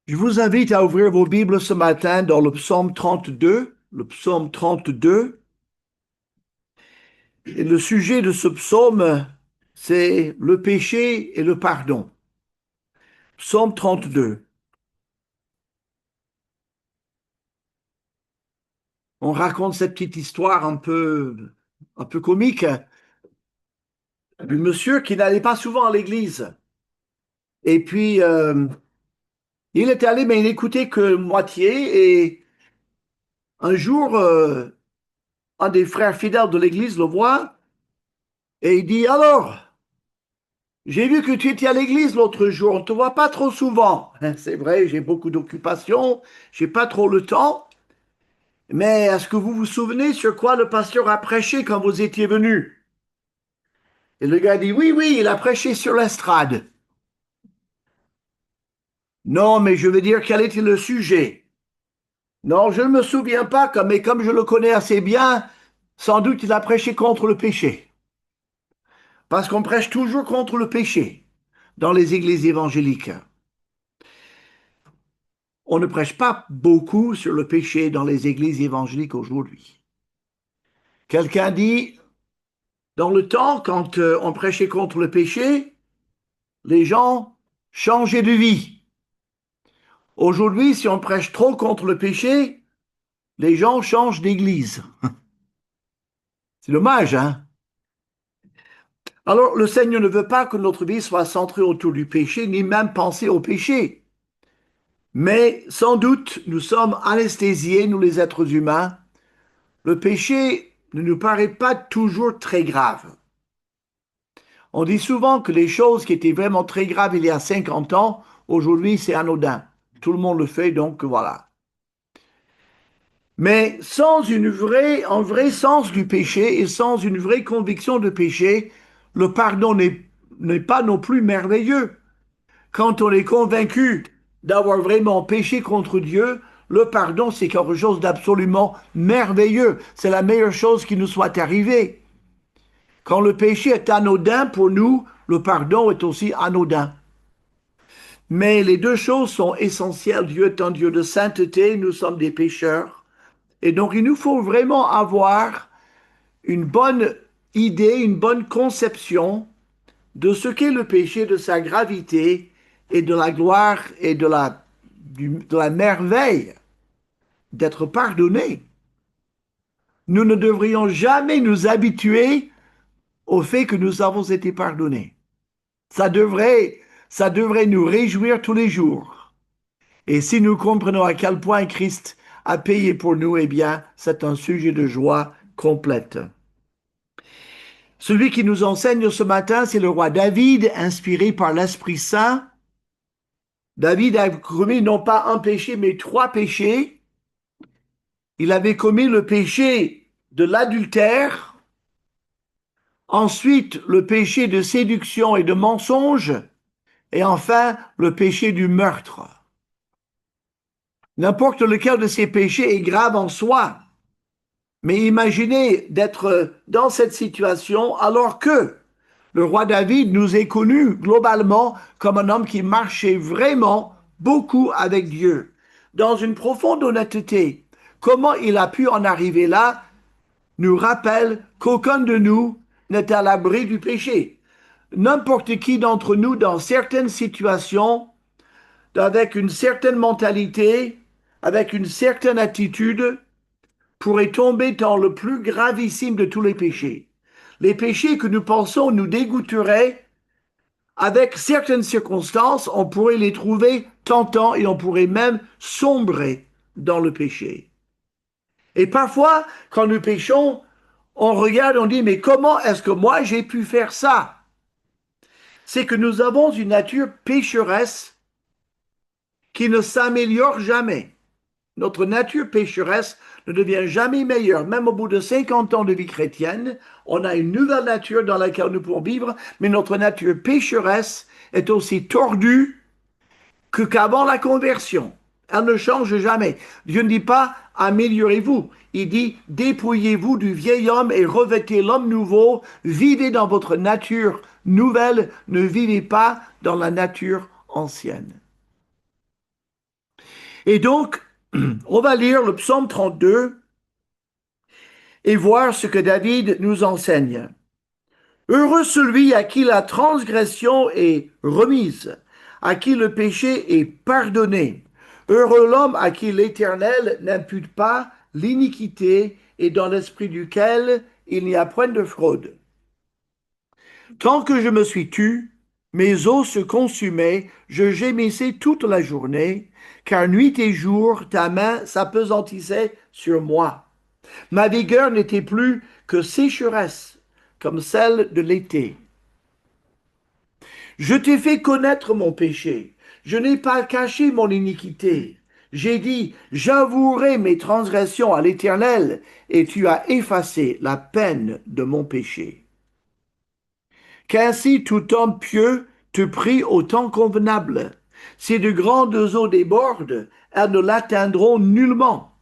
Je vous invite à ouvrir vos Bibles ce matin dans le psaume 32. Le psaume 32. Et le sujet de ce psaume, c'est le péché et le pardon. Psaume 32. On raconte cette petite histoire un peu comique du monsieur qui n'allait pas souvent à l'église. Et puis, il était allé, mais il n'écoutait que moitié. Et un jour, un des frères fidèles de l'église le voit et il dit, alors, j'ai vu que tu étais à l'église l'autre jour, on ne te voit pas trop souvent. C'est vrai, j'ai beaucoup d'occupations, j'ai pas trop le temps. Mais est-ce que vous vous souvenez sur quoi le pasteur a prêché quand vous étiez venu? Et le gars dit, oui, oui, il a prêché sur l'estrade. Non, mais je veux dire, quel était le sujet? Non, je ne me souviens pas, mais comme je le connais assez bien, sans doute il a prêché contre le péché. Parce qu'on prêche toujours contre le péché dans les églises évangéliques. On ne prêche pas beaucoup sur le péché dans les églises évangéliques aujourd'hui. Quelqu'un dit, dans le temps, quand on prêchait contre le péché, les gens changeaient de vie. Aujourd'hui, si on prêche trop contre le péché, les gens changent d'église. C'est dommage, hein? Alors, le Seigneur ne veut pas que notre vie soit centrée autour du péché, ni même penser au péché. Mais sans doute, nous sommes anesthésiés, nous les êtres humains. Le péché ne nous paraît pas toujours très grave. On dit souvent que les choses qui étaient vraiment très graves il y a 50 ans, aujourd'hui c'est anodin. Tout le monde le fait, donc voilà. Mais sans un vrai sens du péché et sans une vraie conviction de péché, le pardon n'est pas non plus merveilleux. Quand on est convaincu d'avoir vraiment péché contre Dieu, le pardon c'est quelque chose d'absolument merveilleux. C'est la meilleure chose qui nous soit arrivée. Quand le péché est anodin pour nous, le pardon est aussi anodin. Mais les deux choses sont essentielles. Dieu est un Dieu de sainteté, nous sommes des pécheurs. Et donc il nous faut vraiment avoir une bonne idée, une bonne conception de ce qu'est le péché, de sa gravité et de la gloire et de la merveille d'être pardonné. Nous ne devrions jamais nous habituer au fait que nous avons été pardonnés. Ça devrait, ça devrait nous réjouir tous les jours. Et si nous comprenons à quel point Christ a payé pour nous, eh bien, c'est un sujet de joie complète. Celui qui nous enseigne ce matin, c'est le roi David, inspiré par l'Esprit Saint. David a commis non pas un péché, mais trois péchés. Il avait commis le péché de l'adultère, ensuite le péché de séduction et de mensonge, et enfin le péché du meurtre. N'importe lequel de ces péchés est grave en soi. Mais imaginez d'être dans cette situation alors que le roi David nous est connu globalement comme un homme qui marchait vraiment beaucoup avec Dieu, dans une profonde honnêteté. Comment il a pu en arriver là nous rappelle qu'aucun de nous n'est à l'abri du péché. N'importe qui d'entre nous, dans certaines situations, avec une certaine mentalité, avec une certaine attitude, pourrait tomber dans le plus gravissime de tous les péchés. Les péchés que nous pensons nous dégoûteraient, avec certaines circonstances, on pourrait les trouver tentants et on pourrait même sombrer dans le péché. Et parfois, quand nous péchons, on regarde, on dit, mais comment est-ce que moi j'ai pu faire ça? C'est que nous avons une nature pécheresse qui ne s'améliore jamais. Notre nature pécheresse ne devient jamais meilleure. Même au bout de 50 ans de vie chrétienne, on a une nouvelle nature dans laquelle nous pouvons vivre, mais notre nature pécheresse est aussi tordue qu'avant la conversion. Elle ne change jamais. Dieu ne dit pas améliorez-vous. Il dit dépouillez-vous du vieil homme et revêtez l'homme nouveau. Vivez dans votre nature nouvelle. Ne vivez pas dans la nature ancienne. Et donc, on va lire le psaume 32 et voir ce que David nous enseigne. Heureux celui à qui la transgression est remise, à qui le péché est pardonné. Heureux l'homme à qui l'Éternel n'impute pas l'iniquité et dans l'esprit duquel il n'y a point de fraude. Tant que je me suis tu, mes os se consumaient, je gémissais toute la journée, car nuit et jour ta main s'apesantissait sur moi. Ma vigueur n'était plus que sécheresse, comme celle de l'été. Je t'ai fait connaître mon péché. Je n'ai pas caché mon iniquité. J'ai dit, j'avouerai mes transgressions à l'Éternel, et tu as effacé la peine de mon péché. Qu'ainsi tout homme pieux te prie au temps convenable. Si de grandes eaux débordent, elles ne l'atteindront nullement.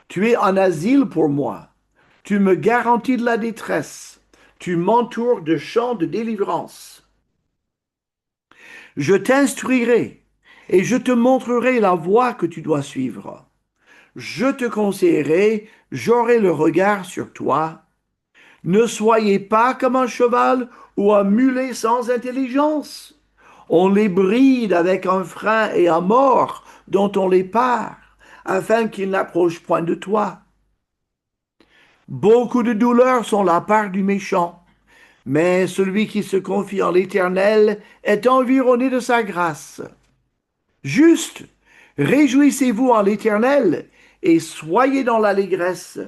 Tu es en asile pour moi. Tu me garantis de la détresse. Tu m'entoures de chants de délivrance. Je t'instruirai et je te montrerai la voie que tu dois suivre. Je te conseillerai, j'aurai le regard sur toi. Ne soyez pas comme un cheval ou un mulet sans intelligence. On les bride avec un frein et un mors dont on les pare, afin qu'ils n'approchent point de toi. Beaucoup de douleurs sont la part du méchant, mais celui qui se confie en l'Éternel est environné de sa grâce. Juste, réjouissez-vous en l'Éternel et soyez dans l'allégresse.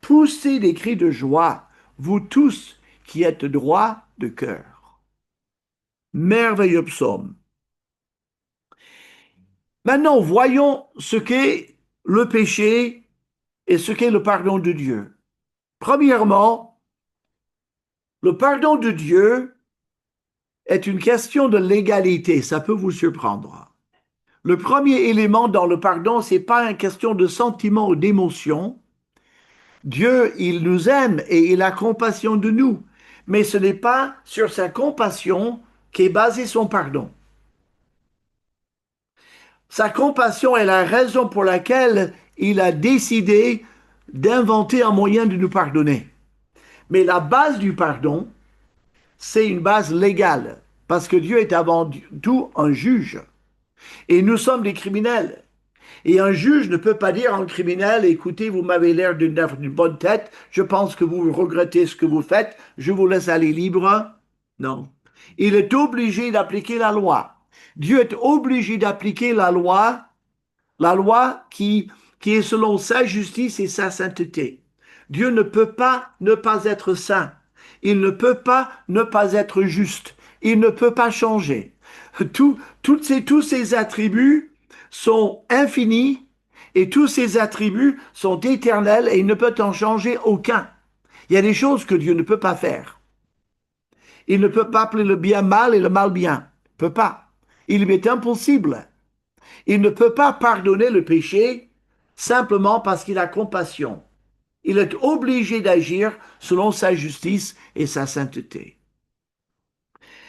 Poussez des cris de joie, vous tous qui êtes droits de cœur. Merveilleux psaume. Maintenant, voyons ce qu'est le péché et ce qu'est le pardon de Dieu. Premièrement, le pardon de Dieu est une question de légalité. Ça peut vous surprendre. Le premier élément dans le pardon, ce n'est pas une question de sentiment ou d'émotion. Dieu, il nous aime et il a compassion de nous. Mais ce n'est pas sur sa compassion qu'est basé son pardon. Sa compassion est la raison pour laquelle il a décidé d'inventer un moyen de nous pardonner. Mais la base du pardon, c'est une base légale, parce que Dieu est avant tout un juge. Et nous sommes des criminels. Et un juge ne peut pas dire à un criminel, écoutez, vous m'avez l'air d'une bonne tête, je pense que vous regrettez ce que vous faites, je vous laisse aller libre. Non. Il est obligé d'appliquer la loi. Dieu est obligé d'appliquer la loi qui est selon sa justice et sa sainteté. Dieu ne peut pas ne pas être saint. Il ne peut pas ne pas être juste. Il ne peut pas changer. Tous ces attributs sont infinis et tous ces attributs sont éternels et il ne peut en changer aucun. Il y a des choses que Dieu ne peut pas faire. Il ne peut pas appeler le bien mal et le mal bien. Il ne peut pas. Il lui est impossible. Il ne peut pas pardonner le péché simplement parce qu'il a compassion. Il est obligé d'agir selon sa justice et sa sainteté.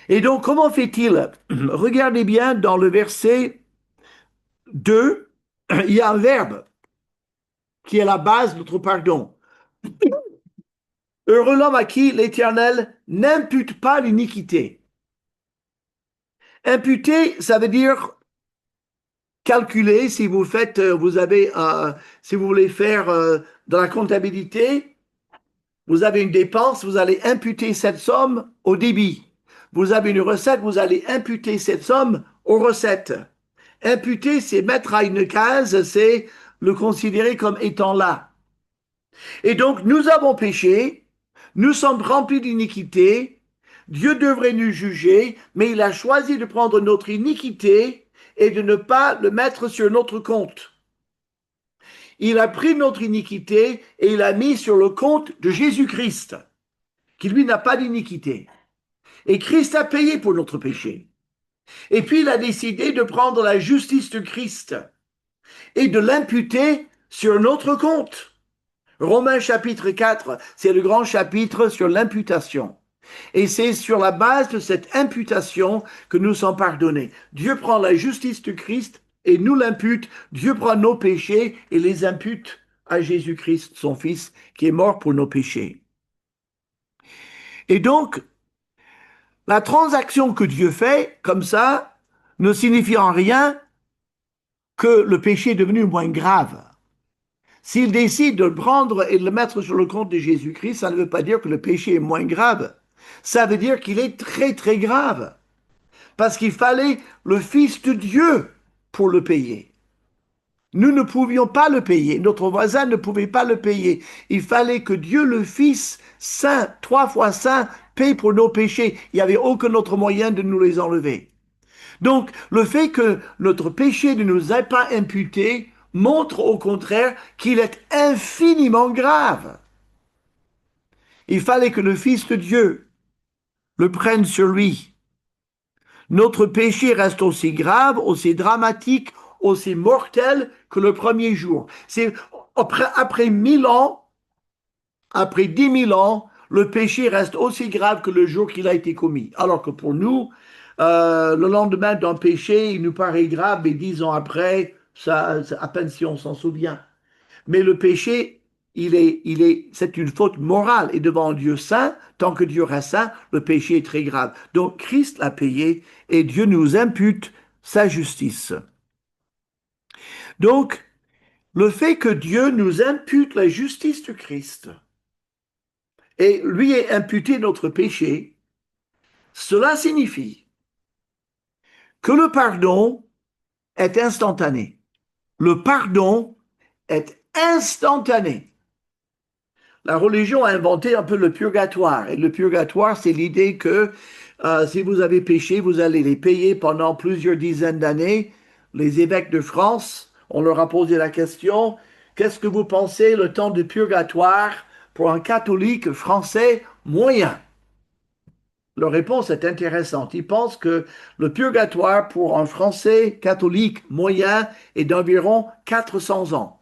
Et donc, comment fait-il? Regardez bien dans le verset 2, il y a un verbe qui est la base de notre pardon. Heureux l'homme à qui l'Éternel n'impute pas l'iniquité. Imputer, ça veut dire calculer. Si vous faites, si vous voulez faire dans la comptabilité, vous avez une dépense, vous allez imputer cette somme au débit. Vous avez une recette, vous allez imputer cette somme aux recettes. Imputer, c'est mettre à une case, c'est le considérer comme étant là. Et donc, nous avons péché, nous sommes remplis d'iniquité, Dieu devrait nous juger, mais il a choisi de prendre notre iniquité et de ne pas le mettre sur notre compte. Il a pris notre iniquité et il l'a mis sur le compte de Jésus-Christ, qui lui n'a pas d'iniquité. Et Christ a payé pour notre péché. Et puis il a décidé de prendre la justice de Christ et de l'imputer sur notre compte. Romains chapitre 4, c'est le grand chapitre sur l'imputation. Et c'est sur la base de cette imputation que nous sommes pardonnés. Dieu prend la justice de Christ et nous l'impute. Dieu prend nos péchés et les impute à Jésus-Christ, son Fils, qui est mort pour nos péchés. Et donc, la transaction que Dieu fait, comme ça, ne signifie en rien que le péché est devenu moins grave. S'il décide de le prendre et de le mettre sur le compte de Jésus-Christ, ça ne veut pas dire que le péché est moins grave. Ça veut dire qu'il est très, très grave. Parce qu'il fallait le Fils de Dieu pour le payer. Nous ne pouvions pas le payer. Notre voisin ne pouvait pas le payer. Il fallait que Dieu, le Fils saint, 3 fois saint, paye pour nos péchés. Il n'y avait aucun autre moyen de nous les enlever. Donc, le fait que notre péché ne nous ait pas imputé montre au contraire qu'il est infiniment grave. Il fallait que le Fils de Dieu le prenne sur lui. Notre péché reste aussi grave, aussi dramatique, aussi mortel que le premier jour. C'est après 1000 ans, après 10 000 ans, le péché reste aussi grave que le jour qu'il a été commis. Alors que pour nous, le lendemain d'un péché, il nous paraît grave, mais 10 ans après, ça, à peine si on s'en souvient. Mais le péché, c'est une faute morale. Et devant Dieu saint, tant que Dieu reste saint, le péché est très grave. Donc Christ l'a payé et Dieu nous impute sa justice. Donc, le fait que Dieu nous impute la justice de Christ et lui ait imputé notre péché, cela signifie que le pardon est instantané. Le pardon est instantané. La religion a inventé un peu le purgatoire. Et le purgatoire, c'est l'idée que si vous avez péché, vous allez les payer pendant plusieurs dizaines d'années. Les évêques de France, on leur a posé la question, qu'est-ce que vous pensez le temps de purgatoire pour un catholique français moyen? Leur réponse est intéressante. Ils pensent que le purgatoire pour un Français catholique moyen est d'environ 400 ans.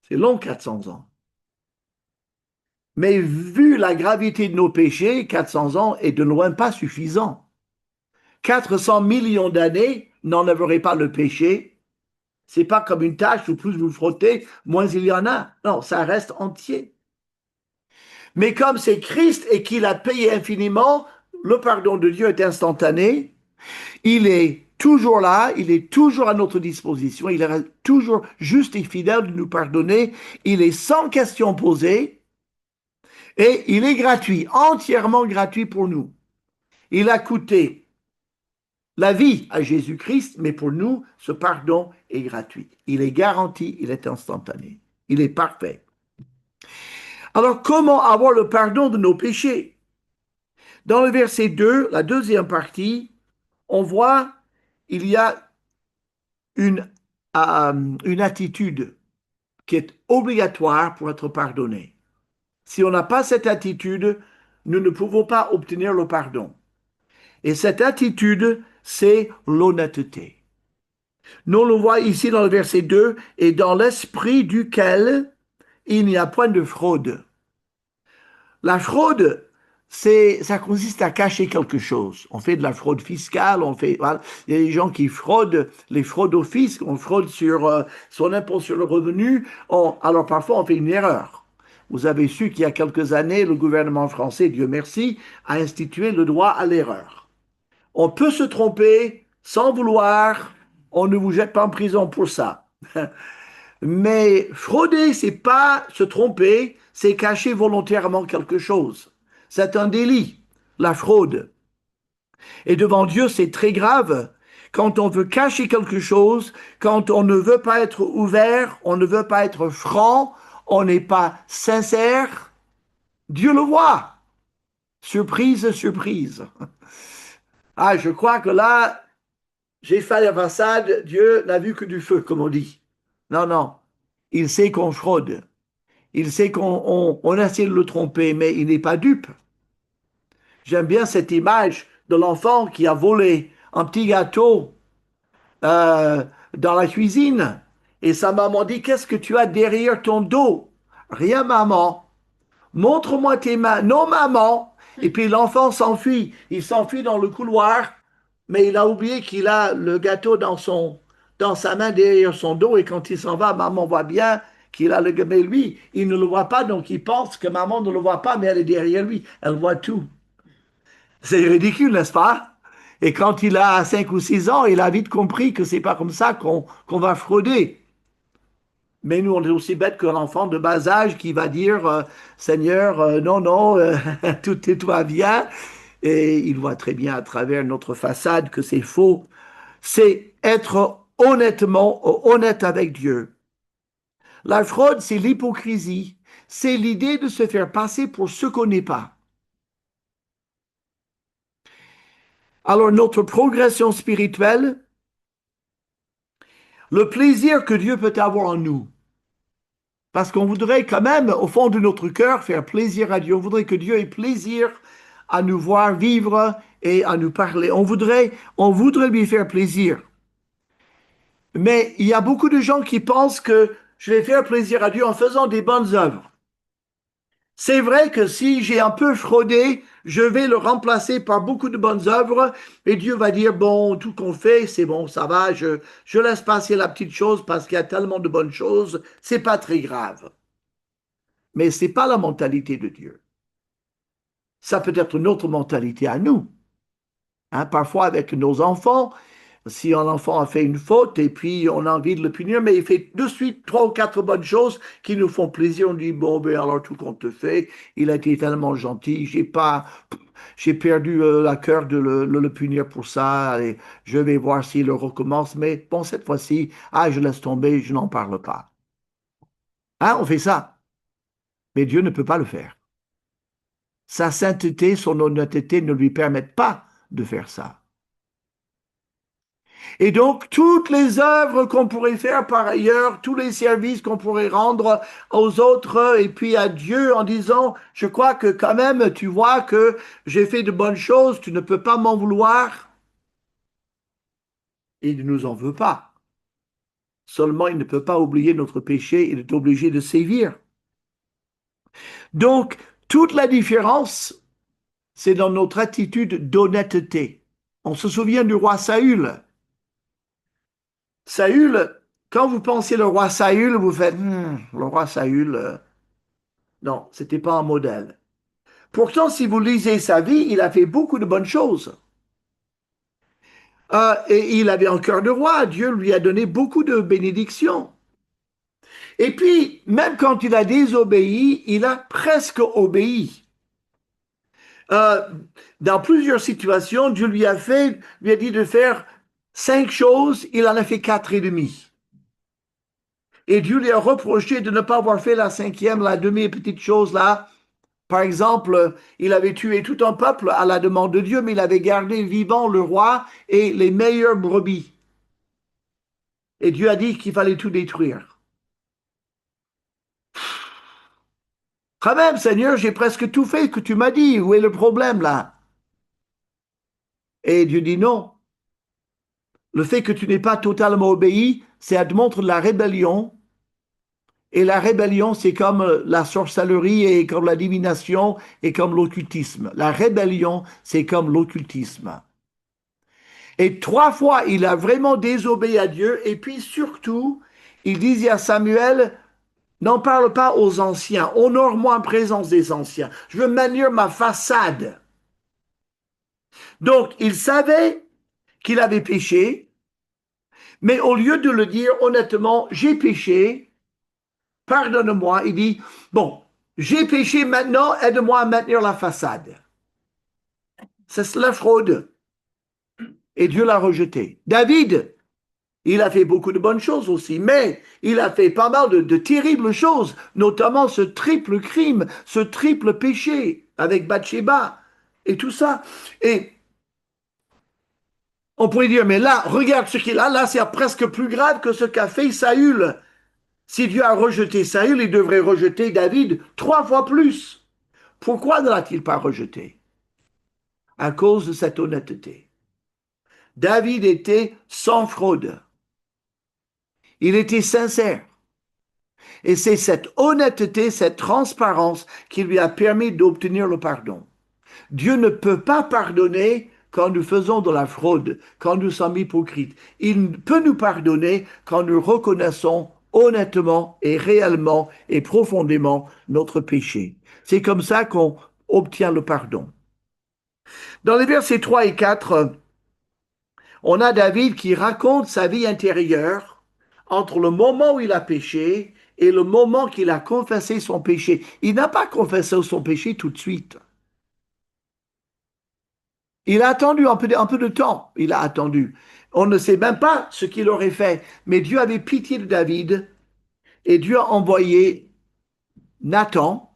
C'est long, 400 ans. Mais vu la gravité de nos péchés, 400 ans est de loin pas suffisant. 400 millions d'années n'enlèveraient pas le péché. C'est pas comme une tache où plus vous frottez, moins il y en a. Non, ça reste entier. Mais comme c'est Christ et qu'il a payé infiniment, le pardon de Dieu est instantané. Il est toujours là, il est toujours à notre disposition, il est toujours juste et fidèle de nous pardonner. Il est sans question posée et il est gratuit, entièrement gratuit pour nous. Il a coûté la vie à Jésus-Christ, mais pour nous, ce pardon est gratuit. Il est garanti, il est instantané, il est parfait. Alors, comment avoir le pardon de nos péchés? Dans le verset 2, la deuxième partie, on voit il y a une attitude qui est obligatoire pour être pardonné. Si on n'a pas cette attitude, nous ne pouvons pas obtenir le pardon. Et cette attitude, c'est l'honnêteté. Nous le voyons ici dans le verset 2, et dans l'esprit duquel il n'y a point de fraude. La fraude, ça consiste à cacher quelque chose. On fait de la fraude fiscale, voilà. Il y a des gens qui fraudent, les fraudes au fisc, on fraude sur son impôt sur le revenu. Alors parfois, on fait une erreur. Vous avez su qu'il y a quelques années, le gouvernement français, Dieu merci, a institué le droit à l'erreur. On peut se tromper sans vouloir, on ne vous jette pas en prison pour ça. Mais frauder, c'est pas se tromper, c'est cacher volontairement quelque chose. C'est un délit, la fraude. Et devant Dieu, c'est très grave. Quand on veut cacher quelque chose, quand on ne veut pas être ouvert, on ne veut pas être franc, on n'est pas sincère, Dieu le voit. Surprise, surprise. Ah, je crois que là, j'ai fait la façade, Dieu n'a vu que du feu, comme on dit. Non, non. Il sait qu'on fraude. Il sait qu'on essaie de le tromper, mais il n'est pas dupe. J'aime bien cette image de l'enfant qui a volé un petit gâteau euh, dans la cuisine. Et sa maman dit, qu'est-ce que tu as derrière ton dos? Rien, maman. Montre-moi tes mains. Non, maman. Et puis l'enfant s'enfuit. Il s'enfuit dans le couloir mais il a oublié qu'il a le gâteau dans sa main derrière son dos et quand il s'en va, maman voit bien qu'il a le gâteau. Mais lui, il ne le voit pas, donc il pense que maman ne le voit pas, mais elle est derrière lui. Elle voit tout. C'est ridicule, n'est-ce pas? Et quand il a 5 ou 6 ans, il a vite compris que c'est pas comme ça qu'on va frauder. Mais nous, on est aussi bête qu'un enfant de bas âge qui va dire Seigneur, non, non, tout va bien. Et il voit très bien à travers notre façade que c'est faux. C'est être honnête avec Dieu. La fraude, c'est l'hypocrisie. C'est l'idée de se faire passer pour ce qu'on n'est pas. Alors, notre progression spirituelle, le plaisir que Dieu peut avoir en nous, parce qu'on voudrait quand même, au fond de notre cœur, faire plaisir à Dieu. On voudrait que Dieu ait plaisir à nous voir vivre et à nous parler. On voudrait lui faire plaisir. Mais il y a beaucoup de gens qui pensent que je vais faire plaisir à Dieu en faisant des bonnes œuvres. C'est vrai que si j'ai un peu fraudé, je vais le remplacer par beaucoup de bonnes œuvres et Dieu va dire, bon, tout qu'on fait, c'est bon, ça va, je laisse passer la petite chose parce qu'il y a tellement de bonnes choses, c'est pas très grave. Mais c'est pas la mentalité de Dieu. Ça peut être notre mentalité à nous. Hein, parfois avec nos enfants, si un enfant a fait une faute et puis on a envie de le punir, mais il fait de suite 3 ou 4 bonnes choses qui nous font plaisir, on dit bon ben alors tout compte fait, il a été tellement gentil, j'ai perdu la cœur de le punir pour ça, et je vais voir s'il le recommence, mais bon cette fois-ci, je laisse tomber, je n'en parle pas. Hein, on fait ça, mais Dieu ne peut pas le faire. Sa sainteté, son honnêteté ne lui permettent pas de faire ça. Et donc, toutes les œuvres qu'on pourrait faire par ailleurs, tous les services qu'on pourrait rendre aux autres et puis à Dieu en disant, je crois que quand même, tu vois que j'ai fait de bonnes choses, tu ne peux pas m'en vouloir. Il ne nous en veut pas. Seulement, il ne peut pas oublier notre péché, il est obligé de sévir. Donc, toute la différence, c'est dans notre attitude d'honnêteté. On se souvient du roi Saül. Saül, quand vous pensez le roi Saül, vous faites, le roi Saül, non, c'était pas un modèle. Pourtant, si vous lisez sa vie, il a fait beaucoup de bonnes choses. Et il avait un cœur de roi. Dieu lui a donné beaucoup de bénédictions. Et puis, même quand il a désobéi, il a presque obéi. Euh, dans plusieurs situations, Dieu lui a dit de faire 5 choses, il en a fait 4 et demi. Et Dieu lui a reproché de ne pas avoir fait la 5e, la demi-petite chose là. Par exemple, il avait tué tout un peuple à la demande de Dieu, mais il avait gardé vivant le roi et les meilleures brebis. Et Dieu a dit qu'il fallait tout détruire. Quand même, Seigneur, j'ai presque tout fait que tu m'as dit. Où est le problème là? Et Dieu dit non. Le fait que tu n'aies pas totalement obéi, ça te montre la rébellion. Et la rébellion, c'est comme la sorcellerie et comme la divination et comme l'occultisme. La rébellion, c'est comme l'occultisme. Et 3 fois, il a vraiment désobéi à Dieu. Et puis surtout, il disait à Samuel, n'en parle pas aux anciens, honore-moi en présence des anciens. Je veux maintenir ma façade. Donc, il savait qu'il avait péché, mais au lieu de le dire honnêtement, j'ai péché, pardonne-moi, il dit, bon, j'ai péché maintenant, aide-moi à maintenir la façade. C'est la fraude. Et Dieu l'a rejeté. David, il a fait beaucoup de bonnes choses aussi, mais il a fait pas mal de terribles choses, notamment ce triple crime, ce triple péché avec Bathsheba et tout ça. Et on pourrait dire, mais là, regarde ce qu'il a, là, c'est presque plus grave que ce qu'a fait Saül. Si Dieu a rejeté Saül, il devrait rejeter David 3 fois plus. Pourquoi ne l'a-t-il pas rejeté? À cause de cette honnêteté. David était sans fraude. Il était sincère. Et c'est cette honnêteté, cette transparence qui lui a permis d'obtenir le pardon. Dieu ne peut pas pardonner quand nous faisons de la fraude, quand nous sommes hypocrites. Il peut nous pardonner quand nous reconnaissons honnêtement et réellement et profondément notre péché. C'est comme ça qu'on obtient le pardon. Dans les versets 3 et 4, on a David qui raconte sa vie intérieure entre le moment où il a péché et le moment qu'il a confessé son péché. Il n'a pas confessé son péché tout de suite. Il a attendu un peu de temps. Il a attendu. On ne sait même pas ce qu'il aurait fait. Mais Dieu avait pitié de David et Dieu a envoyé Nathan,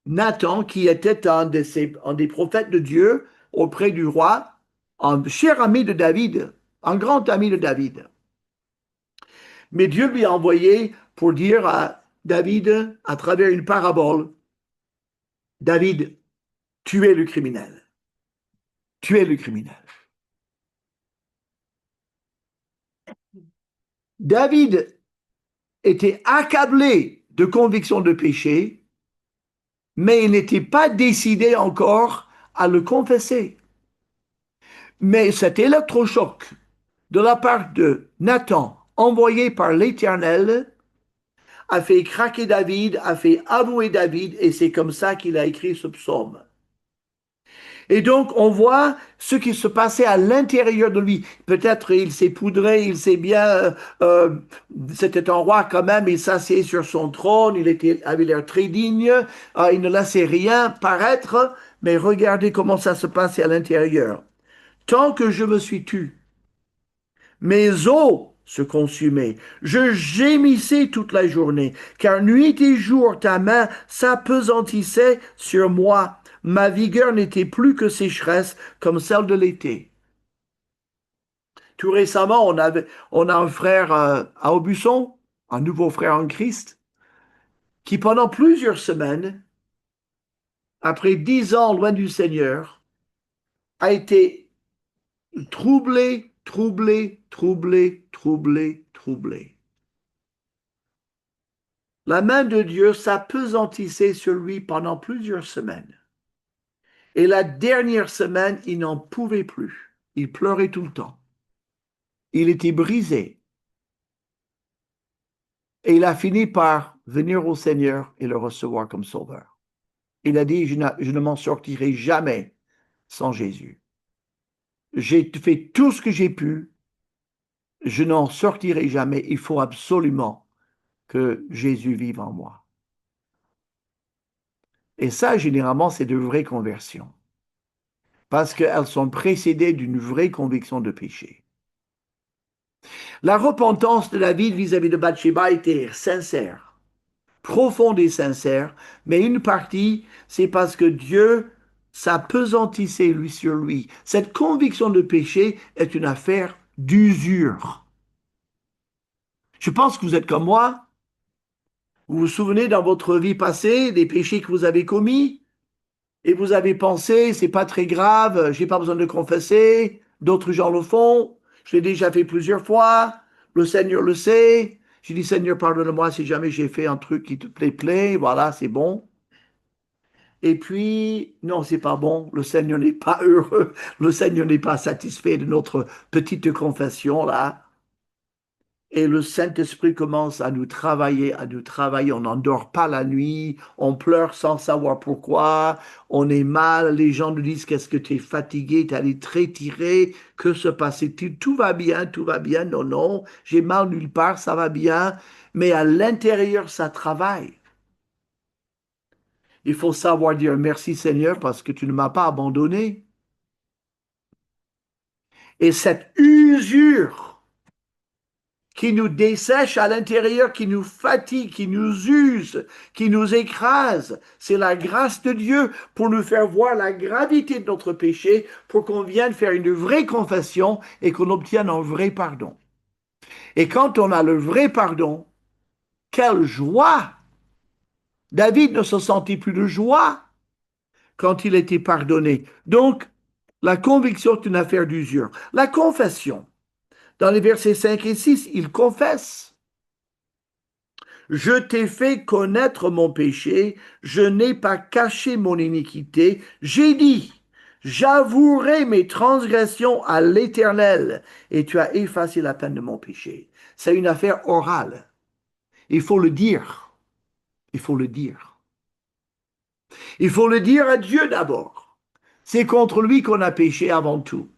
Nathan qui était un des prophètes de Dieu auprès du roi, un cher ami de David, un grand ami de David. Mais Dieu lui a envoyé pour dire à David, à travers une parabole, David, tu es le criminel. Tu es le criminel. David était accablé de conviction de péché, mais il n'était pas décidé encore à le confesser. Mais cet électrochoc de la part de Nathan, envoyé par l'Éternel, a fait craquer David, a fait avouer David, et c'est comme ça qu'il a écrit ce psaume. Et donc, on voit ce qui se passait à l'intérieur de lui. Peut-être il s'est poudré, il s'est bien... c'était un roi quand même, il s'assied sur son trône, avait l'air très digne, il ne laissait rien paraître, mais regardez comment ça se passait à l'intérieur. Tant que je me suis tu, mes os se consumaient, je gémissais toute la journée, car nuit et jour ta main s'apesantissait sur moi. Ma vigueur n'était plus que sécheresse comme celle de l'été. Tout récemment, on a un frère à Aubusson, un nouveau frère en Christ, qui pendant plusieurs semaines, après 10 ans loin du Seigneur, a été troublé, troublé, troublé, troublé, troublé. La main de Dieu s'apesantissait sur lui pendant plusieurs semaines. Et la dernière semaine, il n'en pouvait plus. Il pleurait tout le temps. Il était brisé. Et il a fini par venir au Seigneur et le recevoir comme sauveur. Il a dit, je ne m'en sortirai jamais sans Jésus. J'ai fait tout ce que j'ai pu. Je n'en sortirai jamais. Il faut absolument que Jésus vive en moi. Et ça, généralement, c'est de vraies conversions. Parce qu'elles sont précédées d'une vraie conviction de péché. La repentance de David vis-à-vis de Bathsheba était sincère, profonde et sincère, mais une partie, c'est parce que Dieu s'apesantissait lui sur lui. Cette conviction de péché est une affaire d'usure. Je pense que vous êtes comme moi. Vous vous souvenez dans votre vie passée des péchés que vous avez commis et vous avez pensé, c'est pas très grave, j'ai pas besoin de confesser, d'autres gens le font, je l'ai déjà fait plusieurs fois, le Seigneur le sait. J'ai dit, Seigneur, pardonne-moi si jamais j'ai fait un truc qui te plaît, voilà, c'est bon. Et puis, non, c'est pas bon, le Seigneur n'est pas heureux, le Seigneur n'est pas satisfait de notre petite confession là. Et le Saint-Esprit commence à nous travailler. On n'endort pas la nuit, on pleure sans savoir pourquoi, on est mal, les gens nous disent qu'est-ce que tu es fatigué, tu es très tiré, que se passe-t-il? Tout va bien, tout va bien. Non, non, j'ai mal nulle part, ça va bien. Mais à l'intérieur, ça travaille. Il faut savoir dire merci Seigneur parce que tu ne m'as pas abandonné. Et cette usure qui nous dessèche à l'intérieur, qui nous fatigue, qui nous use, qui nous écrase. C'est la grâce de Dieu pour nous faire voir la gravité de notre péché, pour qu'on vienne faire une vraie confession et qu'on obtienne un vrai pardon. Et quand on a le vrai pardon, quelle joie! David ne se sentit plus de joie quand il était pardonné. Donc, la conviction est une affaire d'usure. La confession, dans les versets 5 et 6, il confesse. Je t'ai fait connaître mon péché, je n'ai pas caché mon iniquité. J'ai dit, J'avouerai mes transgressions à l'Éternel et tu as effacé la peine de mon péché. C'est une affaire orale. Il faut le dire. Il faut le dire. Il faut le dire à Dieu d'abord. C'est contre lui qu'on a péché avant tout.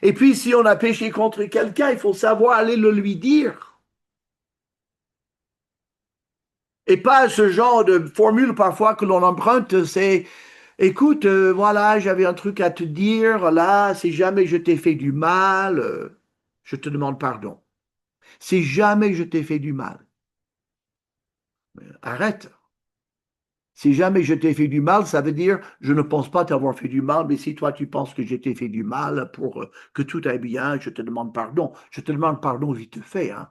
Et puis, si on a péché contre quelqu'un, il faut savoir aller le lui dire. Et pas ce genre de formule parfois que l'on emprunte, c'est, écoute, voilà, j'avais un truc à te dire, là, si jamais je t'ai fait du mal, je te demande pardon. Si jamais je t'ai fait du mal, arrête. Si jamais je t'ai fait du mal, ça veut dire, je ne pense pas t'avoir fait du mal, mais si toi tu penses que je t'ai fait du mal pour que tout aille bien, je te demande pardon. Je te demande pardon vite fait, hein.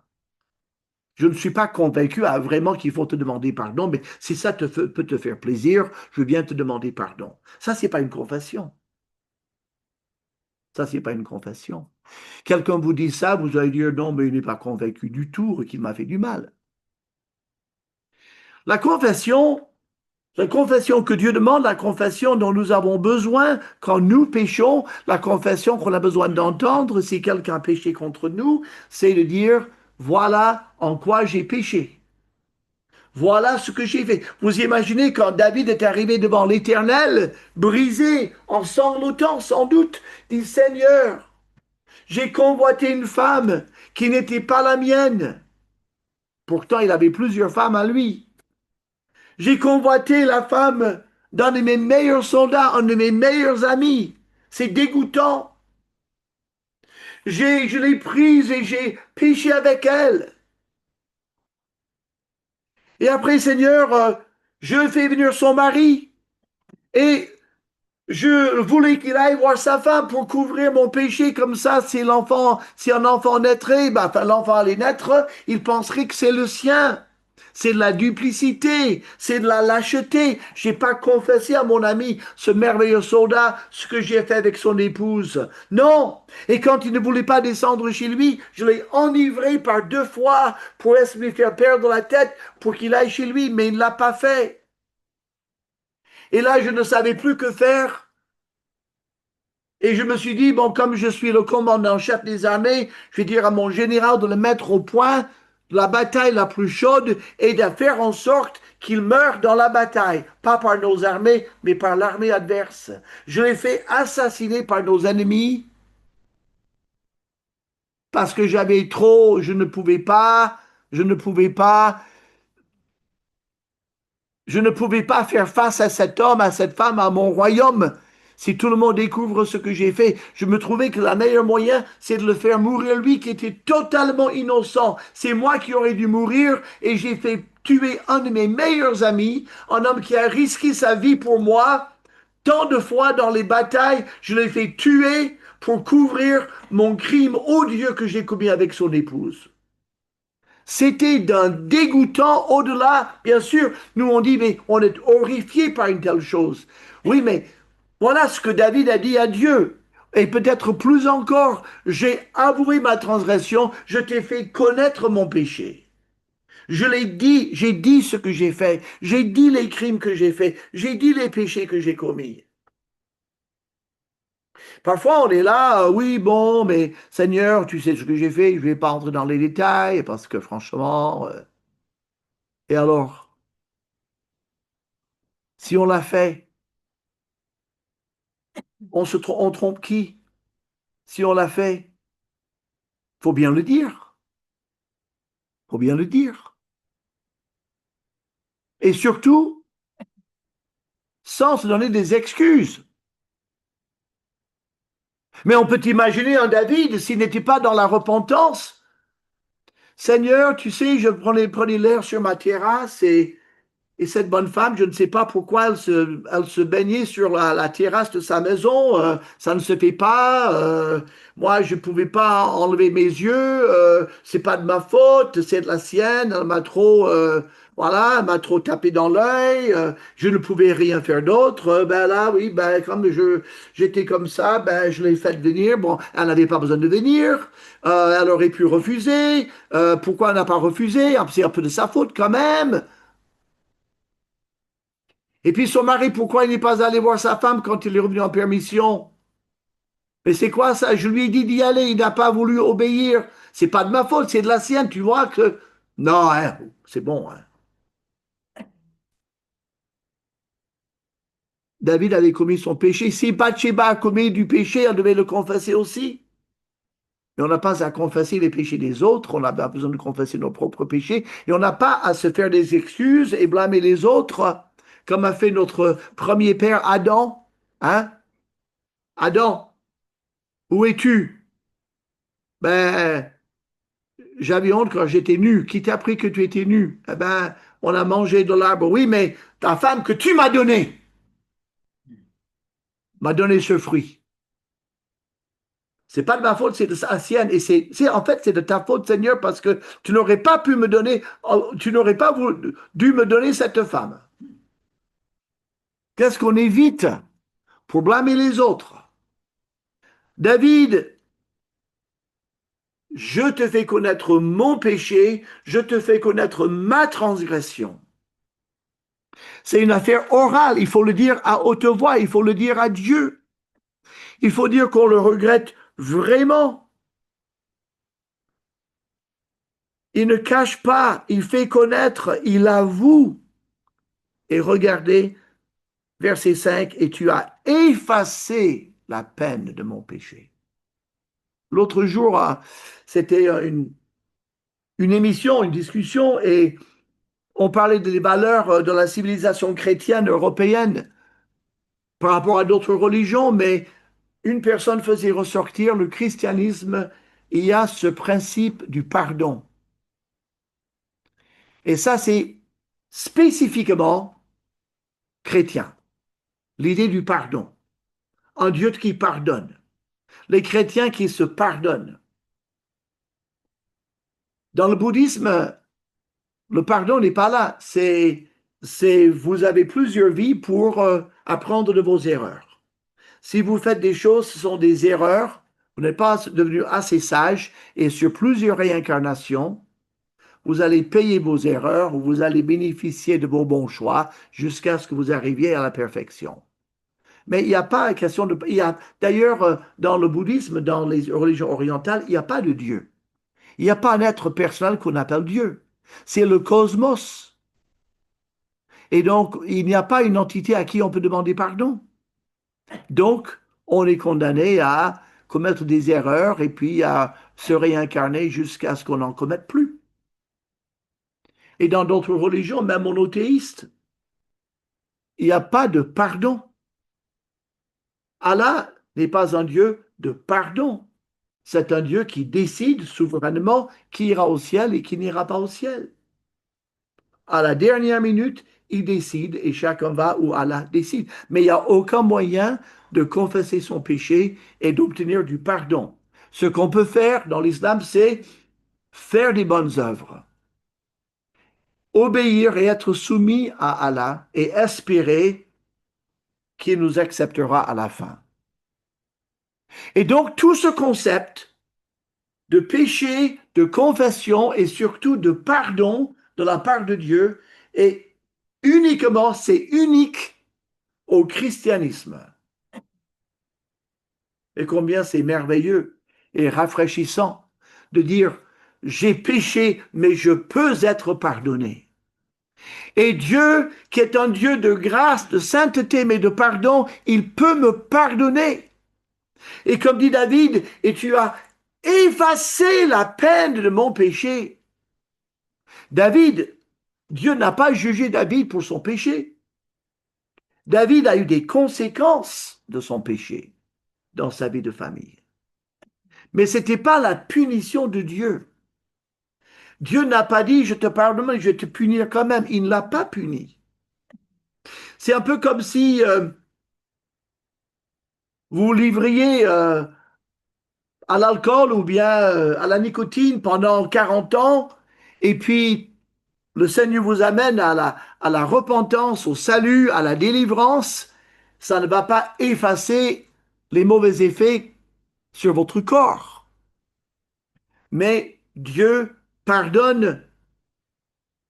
Je ne suis pas convaincu vraiment qu'il faut te demander pardon, mais si ça peut te faire plaisir, je viens te demander pardon. Ça, c'est pas une confession. Ça, c'est pas une confession. Quelqu'un vous dit ça, vous allez dire non, mais il n'est pas convaincu du tout qu'il m'a fait du mal. La confession, la confession que Dieu demande, la confession dont nous avons besoin quand nous péchons, la confession qu'on a besoin d'entendre si quelqu'un a péché contre nous, c'est de dire, voilà en quoi j'ai péché. Voilà ce que j'ai fait. Vous imaginez quand David est arrivé devant l'Éternel, brisé, en sanglotant sans doute, dit Seigneur, j'ai convoité une femme qui n'était pas la mienne. Pourtant, il avait plusieurs femmes à lui. J'ai convoité la femme d'un de mes meilleurs soldats, un de mes meilleurs amis. C'est dégoûtant. Je l'ai prise et j'ai péché avec elle. Et après, Seigneur, je fais venir son mari et je voulais qu'il aille voir sa femme pour couvrir mon péché. Comme ça, si un enfant naîtrait, ben, enfin, l'enfant allait naître, il penserait que c'est le sien. C'est de la duplicité, c'est de la lâcheté. J'ai pas confessé à mon ami, ce merveilleux soldat, ce que j'ai fait avec son épouse. Non. Et quand il ne voulait pas descendre chez lui, je l'ai enivré par 2 fois pour lui faire perdre la tête pour qu'il aille chez lui, mais il ne l'a pas fait. Et là, je ne savais plus que faire. Et je me suis dit, bon, comme je suis le commandant-chef des armées, je vais dire à mon général de le mettre au point de la bataille la plus chaude et de faire en sorte qu'il meure dans la bataille, pas par nos armées, mais par l'armée adverse. Je l'ai fait assassiner par nos ennemis parce que j'avais trop, je ne pouvais pas Je ne pouvais pas faire face à cet homme, à cette femme, à mon royaume. Si tout le monde découvre ce que j'ai fait, je me trouvais que le meilleur moyen, c'est de le faire mourir lui qui était totalement innocent. C'est moi qui aurais dû mourir et j'ai fait tuer un de mes meilleurs amis, un homme qui a risqué sa vie pour moi. Tant de fois dans les batailles, je l'ai fait tuer pour couvrir mon crime odieux que j'ai commis avec son épouse. C'était d'un dégoûtant au-delà. Bien sûr, nous on dit, mais on est horrifié par une telle chose. Oui, mais voilà ce que David a dit à Dieu. Et peut-être plus encore, j'ai avoué ma transgression, je t'ai fait connaître mon péché. Je l'ai dit, j'ai dit ce que j'ai fait, j'ai dit les crimes que j'ai faits, j'ai dit les péchés que j'ai commis. Parfois, on est là, oui, bon, mais Seigneur, tu sais ce que j'ai fait, je ne vais pas entrer dans les détails parce que franchement, et alors? Si on l'a fait, on trompe qui? Si on l'a fait, faut bien le dire. Faut bien le dire. Et surtout, sans se donner des excuses. Mais on peut imaginer un David s'il n'était pas dans la repentance. Seigneur, tu sais, je prenais l'air sur ma terrasse et cette bonne femme, je ne sais pas pourquoi elle se baignait sur la terrasse de sa maison. Ça ne se fait pas. Moi, je ne pouvais pas enlever mes yeux. C'est pas de ma faute, c'est de la sienne. Elle m'a trop, voilà, elle m'a trop tapé dans l'œil. Je ne pouvais rien faire d'autre. Ben là, oui, ben comme j'étais comme ça, ben je l'ai fait venir. Bon, elle n'avait pas besoin de venir. Elle aurait pu refuser. Pourquoi elle n'a pas refusé? Ah, c'est un peu de sa faute quand même. Et puis son mari, pourquoi il n'est pas allé voir sa femme quand il est revenu en permission? Mais c'est quoi ça? Je lui ai dit d'y aller, il n'a pas voulu obéir. C'est pas de ma faute, c'est de la sienne. Tu vois que... Non, hein, c'est bon, hein. David avait commis son péché. Si Bathsheba a commis du péché, elle devait le confesser aussi. Mais on n'a pas à confesser les péchés des autres, on n'a pas besoin de confesser nos propres péchés, et on n'a pas à se faire des excuses et blâmer les autres, comme a fait notre premier père Adam. Hein? Adam, où es-tu? Ben, j'avais honte quand j'étais nu. Qui t'a appris que tu étais nu? Eh ben, on a mangé de l'arbre. Oui, mais ta femme que tu m'as donnée m'a donné ce fruit. C'est pas de ma faute, c'est de sa sienne. Et en fait, c'est de ta faute, Seigneur, parce que tu n'aurais pas pu me donner, tu n'aurais pas dû me donner cette femme. Qu'est-ce qu'on évite pour blâmer les autres? David, je te fais connaître mon péché, je te fais connaître ma transgression. C'est une affaire orale, il faut le dire à haute voix, il faut le dire à Dieu. Il faut dire qu'on le regrette vraiment. Il ne cache pas, il fait connaître, il avoue. Et regardez, verset 5, et tu as effacé la peine de mon péché. L'autre jour, c'était une émission, une discussion, et on parlait des valeurs de la civilisation chrétienne européenne par rapport à d'autres religions, mais une personne faisait ressortir le christianisme. Il y a ce principe du pardon. Et ça, c'est spécifiquement chrétien. L'idée du pardon. Un Dieu qui pardonne. Les chrétiens qui se pardonnent. Dans le bouddhisme, le pardon n'est pas là. Vous avez plusieurs vies pour apprendre de vos erreurs. Si vous faites des choses, ce sont des erreurs, vous n'êtes pas devenu assez sage et sur plusieurs réincarnations, vous allez payer vos erreurs ou vous allez bénéficier de vos bons choix jusqu'à ce que vous arriviez à la perfection. Mais il n'y a pas question de... D'ailleurs, dans le bouddhisme, dans les religions orientales, il n'y a pas de Dieu. Il n'y a pas un être personnel qu'on appelle Dieu. C'est le cosmos. Et donc, il n'y a pas une entité à qui on peut demander pardon. Donc, on est condamné à commettre des erreurs et puis à se réincarner jusqu'à ce qu'on n'en commette plus. Et dans d'autres religions, même monothéistes, il n'y a pas de pardon. Allah n'est pas un Dieu de pardon. C'est un Dieu qui décide souverainement qui ira au ciel et qui n'ira pas au ciel. À la dernière minute, il décide et chacun va où Allah décide. Mais il n'y a aucun moyen de confesser son péché et d'obtenir du pardon. Ce qu'on peut faire dans l'islam, c'est faire des bonnes œuvres, obéir et être soumis à Allah et espérer qu'il nous acceptera à la fin. Et donc tout ce concept de péché, de confession et surtout de pardon de la part de Dieu est uniquement, c'est unique au christianisme. Et combien c'est merveilleux et rafraîchissant de dire, j'ai péché, mais je peux être pardonné. Et Dieu, qui est un Dieu de grâce, de sainteté, mais de pardon, il peut me pardonner. Et comme dit David, et tu as effacé la peine de mon péché. David, Dieu n'a pas jugé David pour son péché. David a eu des conséquences de son péché dans sa vie de famille. Mais ce n'était pas la punition de Dieu. Dieu n'a pas dit, je te pardonne, mais je vais te punir quand même. Il ne l'a pas puni. C'est un peu comme si vous livriez à l'alcool ou bien à la nicotine pendant 40 ans, et puis le Seigneur vous amène à la repentance, au salut, à la délivrance. Ça ne va pas effacer les mauvais effets sur votre corps. Mais Dieu pardonne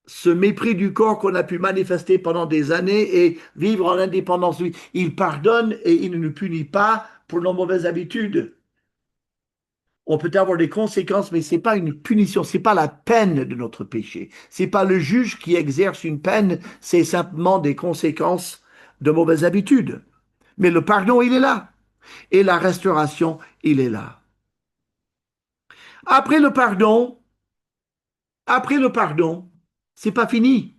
ce mépris du corps qu'on a pu manifester pendant des années et vivre en indépendance. Lui, il pardonne et il ne nous punit pas pour nos mauvaises habitudes. On peut avoir des conséquences, mais ce n'est pas une punition, ce n'est pas la peine de notre péché. Ce n'est pas le juge qui exerce une peine, c'est simplement des conséquences de mauvaises habitudes. Mais le pardon, il est là. Et la restauration, il est là. Après le pardon, après le pardon, c'est pas fini.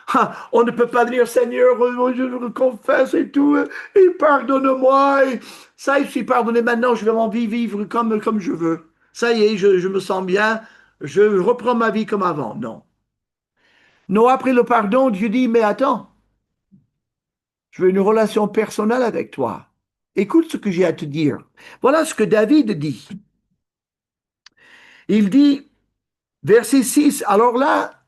Ah, on ne peut pas dire Seigneur, je le confesse et tout, et pardonne-moi. Et ça, je suis pardonné maintenant, je vais m'en vivre comme je veux. Ça y est, je me sens bien, je reprends ma vie comme avant. Non. Non, après le pardon, Dieu dit, mais attends, je veux une relation personnelle avec toi. Écoute ce que j'ai à te dire. Voilà ce que David dit. Il dit, verset 6, alors là,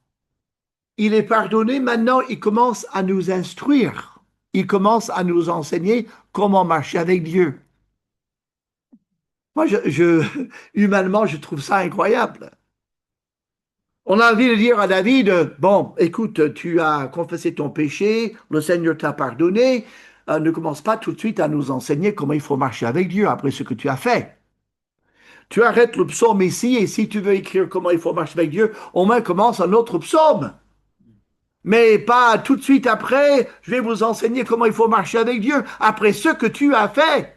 il est pardonné, maintenant il commence à nous instruire. Il commence à nous enseigner comment marcher avec Dieu. Moi, humainement, je trouve ça incroyable. On a envie de dire à David, bon, écoute, tu as confessé ton péché, le Seigneur t'a pardonné, ne commence pas tout de suite à nous enseigner comment il faut marcher avec Dieu après ce que tu as fait. Tu arrêtes le psaume ici et si tu veux écrire comment il faut marcher avec Dieu, au moins commence un autre psaume. Mais pas tout de suite après, je vais vous enseigner comment il faut marcher avec Dieu après ce que tu as fait.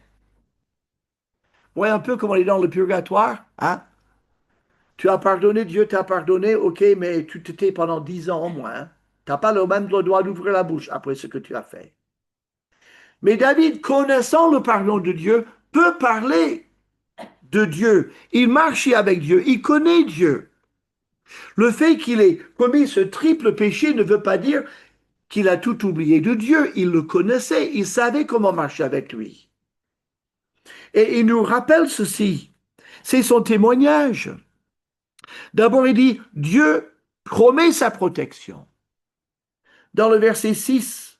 Voyez un peu comment il est dans le purgatoire, hein? Tu as pardonné, Dieu t'a pardonné, ok, mais tu te tais pendant 10 ans au moins. Hein. Tu n'as pas le même droit d'ouvrir la bouche après ce que tu as fait. Mais David, connaissant le pardon de Dieu, peut parler de Dieu. Il marchait avec Dieu, il connaît Dieu. Le fait qu'il ait commis ce triple péché ne veut pas dire qu'il a tout oublié de Dieu. Il le connaissait, il savait comment marcher avec lui. Et il nous rappelle ceci. C'est son témoignage. D'abord, il dit, Dieu promet sa protection. Dans le verset 6,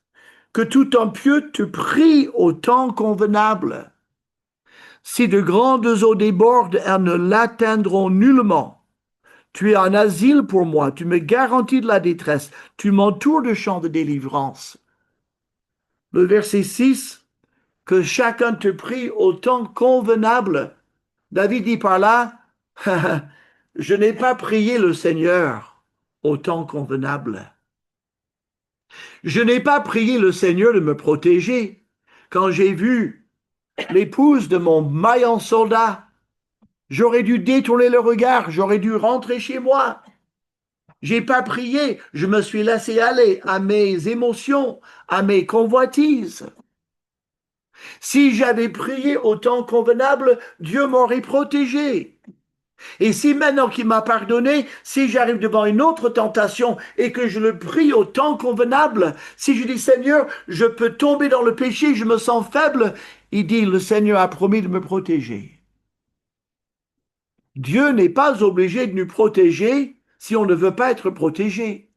que tout homme pieux te prie au temps convenable. Si de grandes eaux débordent, elles ne l'atteindront nullement. Tu es un asile pour moi, tu me garantis de la détresse, tu m'entoures de chants de délivrance. Le verset 6, que chacun te prie au temps convenable. David dit par là, je n'ai pas prié le Seigneur au temps convenable. Je n'ai pas prié le Seigneur de me protéger. Quand j'ai vu l'épouse de mon maillant soldat, j'aurais dû détourner le regard, j'aurais dû rentrer chez moi. J'ai pas prié, je me suis laissé aller à mes émotions, à mes convoitises. Si j'avais prié au temps convenable, Dieu m'aurait protégé. Et si maintenant qu'il m'a pardonné, si j'arrive devant une autre tentation et que je le prie au temps convenable, si je dis Seigneur, je peux tomber dans le péché, je me sens faible, il dit le Seigneur a promis de me protéger. Dieu n'est pas obligé de nous protéger si on ne veut pas être protégé.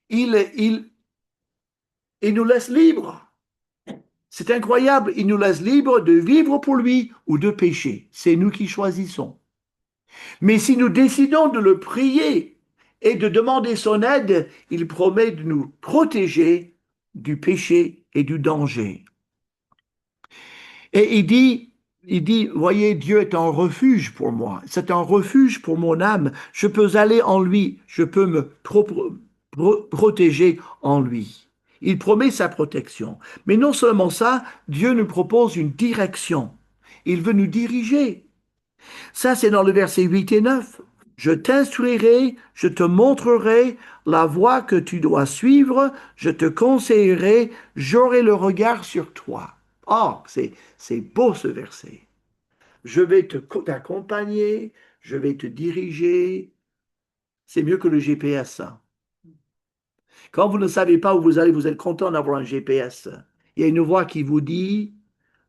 Il, il nous laisse libres. C'est incroyable, il nous laisse libres de vivre pour lui ou de pécher. C'est nous qui choisissons. Mais si nous décidons de le prier et de demander son aide, il promet de nous protéger du péché et du danger. Et voyez, Dieu est un refuge pour moi. C'est un refuge pour mon âme. Je peux aller en lui. Je peux me protéger en lui. Il promet sa protection. Mais non seulement ça, Dieu nous propose une direction. Il veut nous diriger. Ça, c'est dans le verset 8 et 9. Je t'instruirai, je te montrerai la voie que tu dois suivre, je te conseillerai, j'aurai le regard sur toi. Oh, c'est beau ce verset. Je vais t'accompagner, je vais te diriger. C'est mieux que le GPS. Ça. Quand vous ne savez pas où vous allez, vous êtes content d'avoir un GPS. Il y a une voix qui vous dit,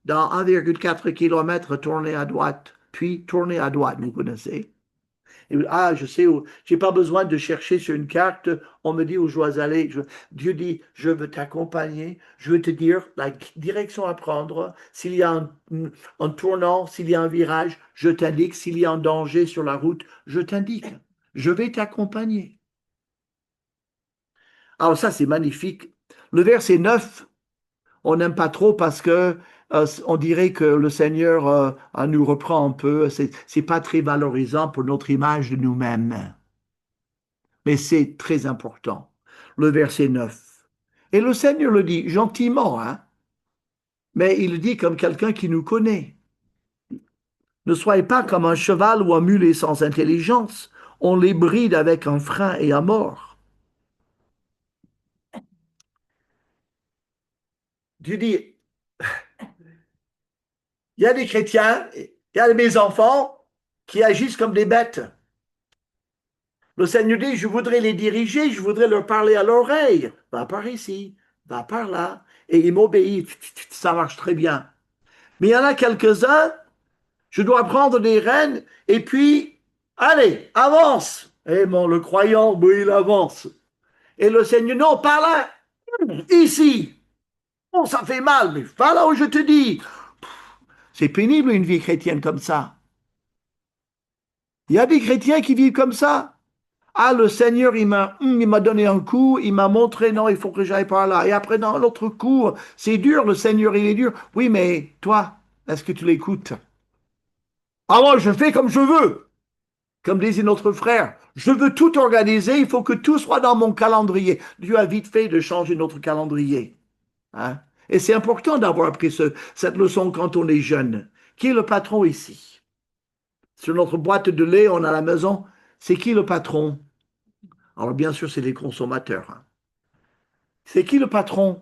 dans 1,4 km, tournez à droite, puis tournez à droite, vous connaissez. Ah, je sais où, j'ai pas besoin de chercher sur une carte, on me dit où je dois aller. Dieu dit, je veux t'accompagner, je veux te dire la direction à prendre. S'il y a un tournant, s'il y a un virage, je t'indique. S'il y a un danger sur la route, je t'indique. Je vais t'accompagner. Alors ça, c'est magnifique. Le verset 9, on n'aime pas trop parce que on dirait que le Seigneur nous reprend un peu. C'est pas très valorisant pour notre image de nous-mêmes. Mais c'est très important. Le verset 9. Et le Seigneur le dit gentiment, hein, mais il le dit comme quelqu'un qui nous connaît. Ne soyez pas comme un cheval ou un mulet sans intelligence. On les bride avec un frein et un mort. Tu dis, il y a des chrétiens, il y a mes enfants qui agissent comme des bêtes. Le Seigneur dit, je voudrais les diriger, je voudrais leur parler à l'oreille. Va par ici, va par là. Et ils m'obéissent. Ça marche très bien. Mais il y en a quelques-uns, je dois prendre des rênes et puis, allez, avance. Et bon, le croyant, oui, il avance. Et le Seigneur, non, par là, ici. Bon, ça fait mal, mais va là où je te dis. C'est pénible une vie chrétienne comme ça. Il y a des chrétiens qui vivent comme ça. Ah, le Seigneur, il m'a donné un coup, il m'a montré, non, il faut que j'aille par là. Et après, dans l'autre coup, c'est dur, le Seigneur, il est dur. Oui, mais toi, est-ce que tu l'écoutes? Ah, moi, je fais comme je veux. Comme disait notre frère, je veux tout organiser, il faut que tout soit dans mon calendrier. Dieu a vite fait de changer notre calendrier. Hein? Et c'est important d'avoir appris cette leçon quand on est jeune. Qui est le patron ici? Sur notre boîte de lait, on a à la maison. C'est qui le patron? Alors bien sûr, c'est les consommateurs. Hein. C'est qui le patron?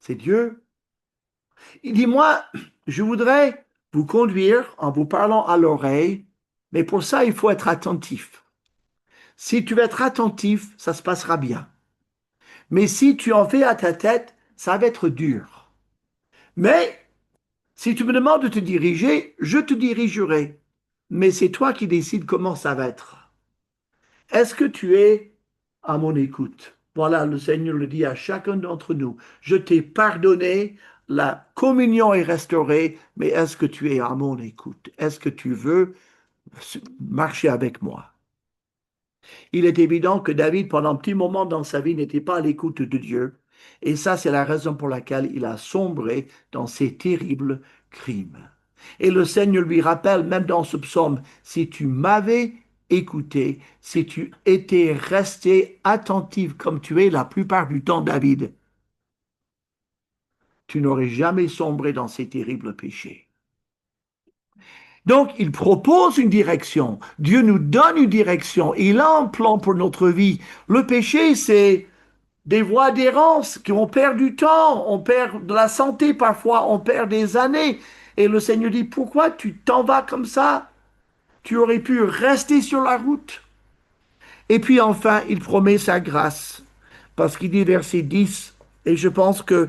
C'est Dieu. Il dit, moi, je voudrais vous conduire en vous parlant à l'oreille, mais pour ça, il faut être attentif. Si tu veux être attentif, ça se passera bien. Mais si tu en fais à ta tête, ça va être dur. Mais si tu me demandes de te diriger, je te dirigerai. Mais c'est toi qui décides comment ça va être. Est-ce que tu es à mon écoute? Voilà, le Seigneur le dit à chacun d'entre nous. Je t'ai pardonné, la communion est restaurée, mais est-ce que tu es à mon écoute? Est-ce que tu veux marcher avec moi? Il est évident que David, pendant un petit moment dans sa vie, n'était pas à l'écoute de Dieu. Et ça, c'est la raison pour laquelle il a sombré dans ces terribles crimes. Et le Seigneur lui rappelle, même dans ce psaume, si tu m'avais écouté, si tu étais resté attentif comme tu es la plupart du temps, David, tu n'aurais jamais sombré dans ces terribles péchés. Donc, il propose une direction. Dieu nous donne une direction. Il a un plan pour notre vie. Le péché, c'est des voies d'errance qui on perd du temps, on perd de la santé parfois, on perd des années. Et le Seigneur dit, pourquoi tu t'en vas comme ça? Tu aurais pu rester sur la route. Et puis enfin, il promet sa grâce. Parce qu'il dit verset 10, et je pense que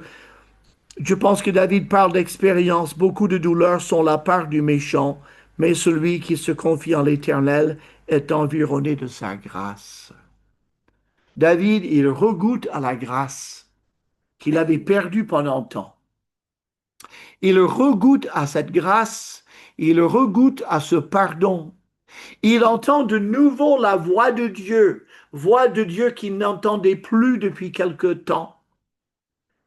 David parle d'expérience. Beaucoup de douleurs sont la part du méchant, mais celui qui se confie en l'Éternel est environné de sa grâce. David, il regoute à la grâce qu'il avait perdue pendant temps. Il regoute à cette grâce, il regoute à ce pardon. Il entend de nouveau la voix de Dieu qu'il n'entendait plus depuis quelque temps.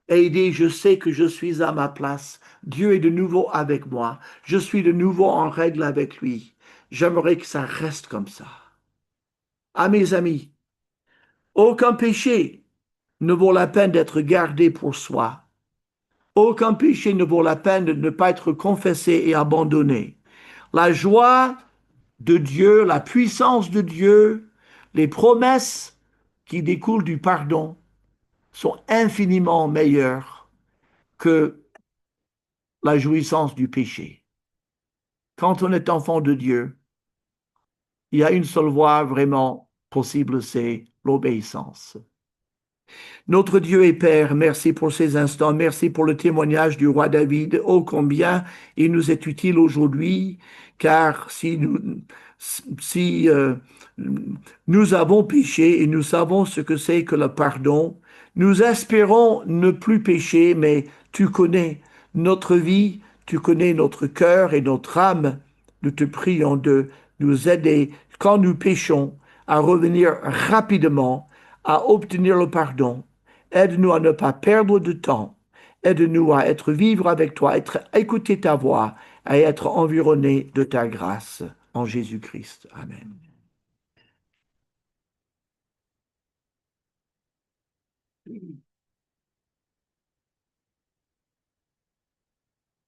Et il dit, je sais que je suis à ma place. Dieu est de nouveau avec moi. Je suis de nouveau en règle avec lui. J'aimerais que ça reste comme ça. À mes amis, aucun péché ne vaut la peine d'être gardé pour soi. Aucun péché ne vaut la peine de ne pas être confessé et abandonné. La joie de Dieu, la puissance de Dieu, les promesses qui découlent du pardon sont infiniment meilleures que la jouissance du péché. Quand on est enfant de Dieu, il y a une seule voie vraiment possible, c'est l'obéissance. Notre Dieu et Père, merci pour ces instants, merci pour le témoignage du roi David. Oh, combien il nous est utile aujourd'hui, car si nous avons péché et nous savons ce que c'est que le pardon, nous espérons ne plus pécher, mais tu connais notre vie, tu connais notre cœur et notre âme. Nous te prions de nous aider quand nous péchons à revenir rapidement à obtenir le pardon. Aide-nous à ne pas perdre de temps. Aide-nous à être vivre avec toi, à écouter ta voix, à être environné de ta grâce. En Jésus-Christ. Amen.